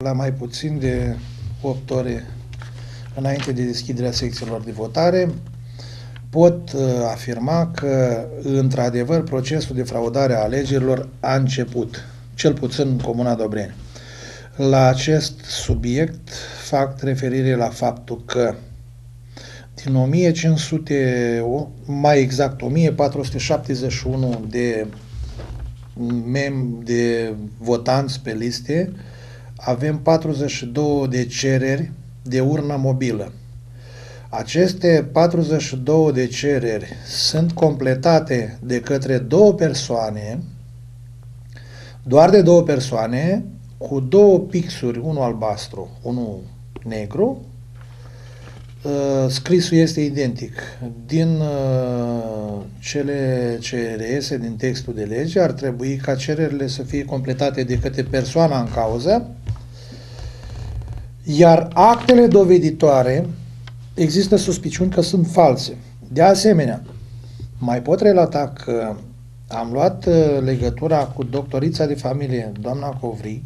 la mai puțin de 8 ore înainte de deschiderea secțiilor de votare, pot afirma că, într-adevăr, procesul de fraudare a alegerilor a început, cel puțin în Comuna Dobreni. La acest subiect fac referire la faptul că din 1500, mai exact 1471 de votanți pe liste, avem 42 de cereri de urnă mobilă. Aceste 42 de cereri sunt completate de către două persoane, doar de două persoane, cu două pixuri, unul albastru, unul negru. Scrisul este identic. Din cele ce reiese din textul de lege, ar trebui ca cererile să fie completate de către persoana în cauză, iar actele doveditoare există suspiciuni că sunt false. De asemenea, mai pot relata că am luat legătura cu doctorița de familie, doamna Covrig,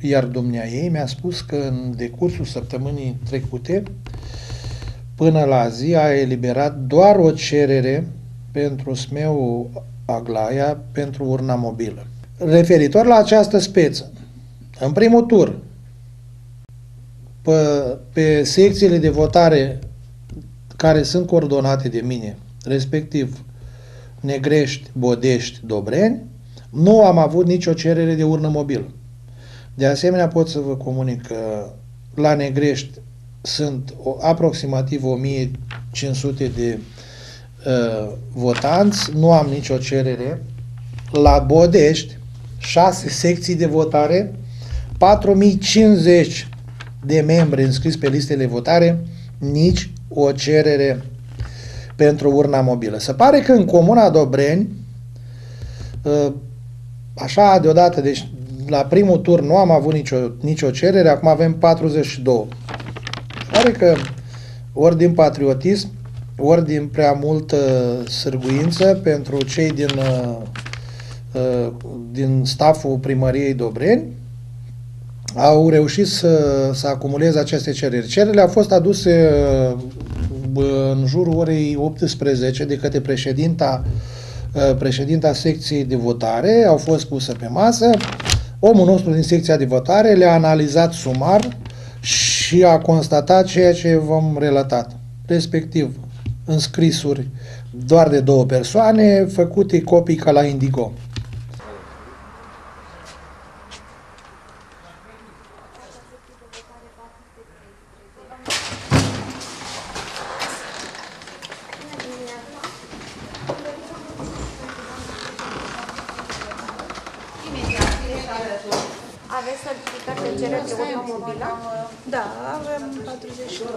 iar dumneaei mi-a spus că în decursul săptămânii trecute, până la zi, a eliberat doar o cerere pentru Smeu Aglaia pentru urna mobilă. Referitor la această speță, în primul tur, pe secțiile de votare care sunt coordonate de mine, respectiv Negrești, Bodești, Dobreni, nu am avut nicio cerere de urnă mobilă. De asemenea, pot să vă comunic că la Negrești sunt aproximativ 1500 de votanți, nu am nicio cerere. La Bodești, 6 secții de votare, 4050 de membri înscriși pe listele de votare, nici o cerere pentru urna mobilă. Se pare că în Comuna Dobreni, așa deodată, deci la primul tur nu am avut nicio cerere, acum avem 42. Pare că ori din patriotism, ori din prea multă sârguință pentru cei din staful primăriei Dobreni, au reușit să acumuleze aceste cereri. Cererile au fost aduse în jurul orei 18 de către președinta secției de votare, au fost puse pe masă. Omul nostru din secția de votare le-a analizat sumar și a constatat ceea ce v-am relatat, respectiv înscrisuri doar de două persoane, făcute copii ca la Indigo. Aveți certificat de cerere de urmă mobilă? Da, avem 42.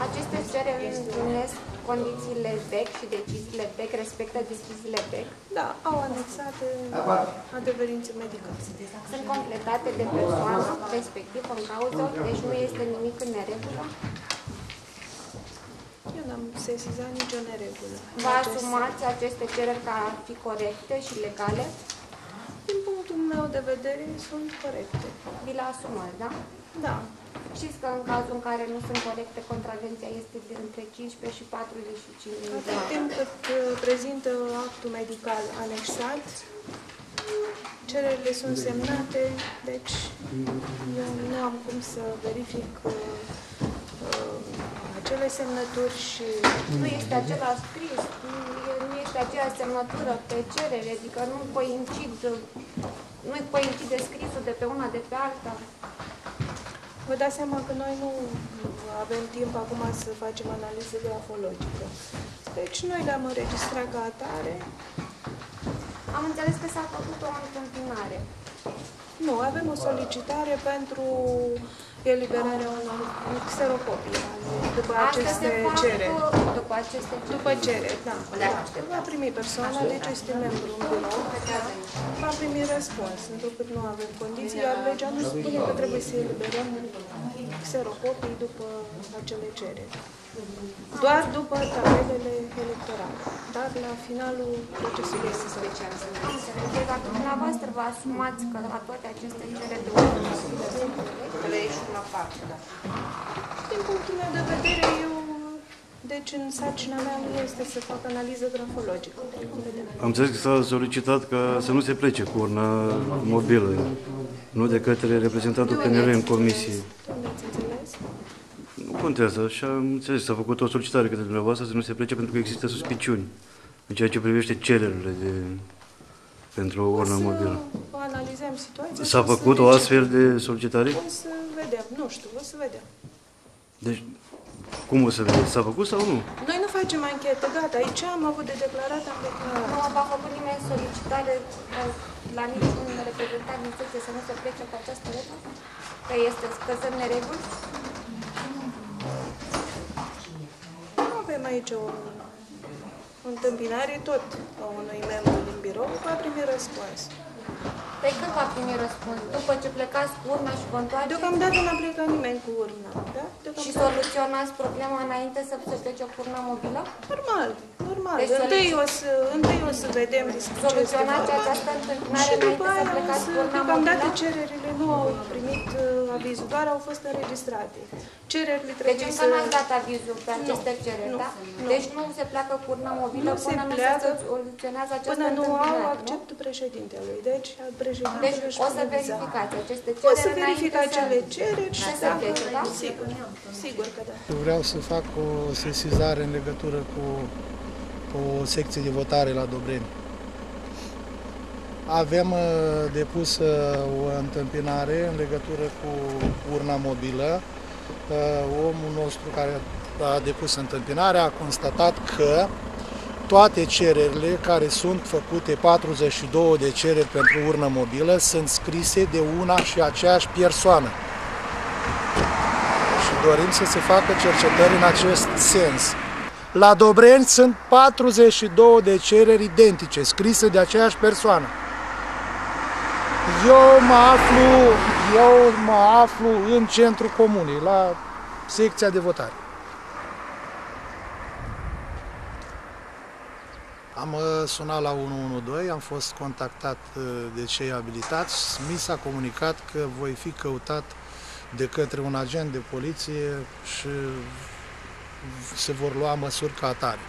Aceste cereri îndeplinesc condițiile BEC și deciziile BEC, respectă deciziile BEC? Da, au anexate adeverințe medicale. Sunt completate de persoană, respectiv în cauză, deci nu este nimic în neregulă? Eu n-am sesizat nicio neregulă. Vă asumați aceste cereri ca ar fi corecte și legale? Din punctul meu de vedere, sunt corecte. Vi le asumați, da? Da. Știți că în cazul în care nu sunt corecte, contravenția este de între 15 și 45 de Atât timp cât prezintă actul medical anexat, cererile sunt semnate, deci eu nu am cum să verific acele semnături și... Nu este același scris, nu este aceeași semnătură pe cerere, adică nu coincide scrisul de pe una de pe alta. Vă dați seama că noi nu avem timp acum să facem analiză grafologică. Deci noi le-am înregistrat ca atare. Am înțeles că s-a făcut o întâmpinare. Nu, avem o solicitare pentru eliberarea unor xerocopii după aceste cereri. După cereri, da. Va primi persoana, deci este membru în birou, va primi răspuns, întrucât nu avem condiții, iar legea nu spune că trebuie să eliberăm xerocopii după acele cereri. Doar după tabelele electorale, dar la finalul procesului special. Deci dacă dumneavoastră vă asumați că la toate aceste cereri de urmă le ieși la parte, da. Din punctul meu de vedere, deci în sarcina mea nu este să fac analiză grafologică. Am înțeles că s-a solicitat ca să nu se plece cu urna mobilă, nu de către reprezentantul PNL în comisie. Unde ați înțeles? Nu contează, așa am înțeles, s-a făcut o solicitare către dumneavoastră să nu se plece pentru că există suspiciuni în ceea ce privește cererile pentru o urnă mobilă. O analizăm situația. S-a făcut o astfel de solicitare? O să vedem, nu știu, o să vedem. Deci, cum o să vedeți? S-a făcut sau nu? Noi nu facem anchetă, gata, aici am avut de declarat, am declarat. nu a făcut nimeni solicitare la niciun reprezentant din secție să nu se plece cu această urmă? Că sunt nereguli? Nu avem aici o întâmpinare, tot a unui membru din birou va primi răspuns. Păi când va primi răspuns? După ce plecați cu urna și vă întoarceți? Deocamdată n-a plecat nimeni cu urna, da? Și soluționați problema înainte să se plece cu urna mobilă? Normal, normal. Deci Întâi o să vedem despre ce este soluționați vorba. această întâmpinare Și după înainte să aia, plecați cu urna deocamdată mobilă? cererile nu au primit avizul, doar au fost înregistrate. Cererile Deci trebuie încă să... nu ați dat avizul pe aceste cereri, nu, da? nu. Deci nu se pleacă cu urna mobilă Nu se până nu se pleacă soluționează această până nu au întâmpinare, nu? acceptul președintelui. Deci, președintele Deci își o să va aviza. verificați aceste O cereri să verific înainte acele cereri și să se plece, da? Sigur, sigur că da. Eu vreau să fac o sesizare în legătură cu o secție de votare la Dobreni. Avem depus o întâmpinare în legătură cu urna mobilă. Omul nostru care a depus întâmpinarea a constatat că toate cererile care sunt făcute, 42 de cereri pentru urnă mobilă, sunt scrise de una și aceeași persoană. Și dorim să se facă cercetări în acest sens. La Dobreni sunt 42 de cereri identice, scrise de aceeași persoană. Eu mă aflu în centrul comunei, la secția de votare. Am sunat la 112, am fost contactat de cei abilitați, mi s-a comunicat că voi fi căutat de către un agent de poliție și se vor lua măsuri ca atare.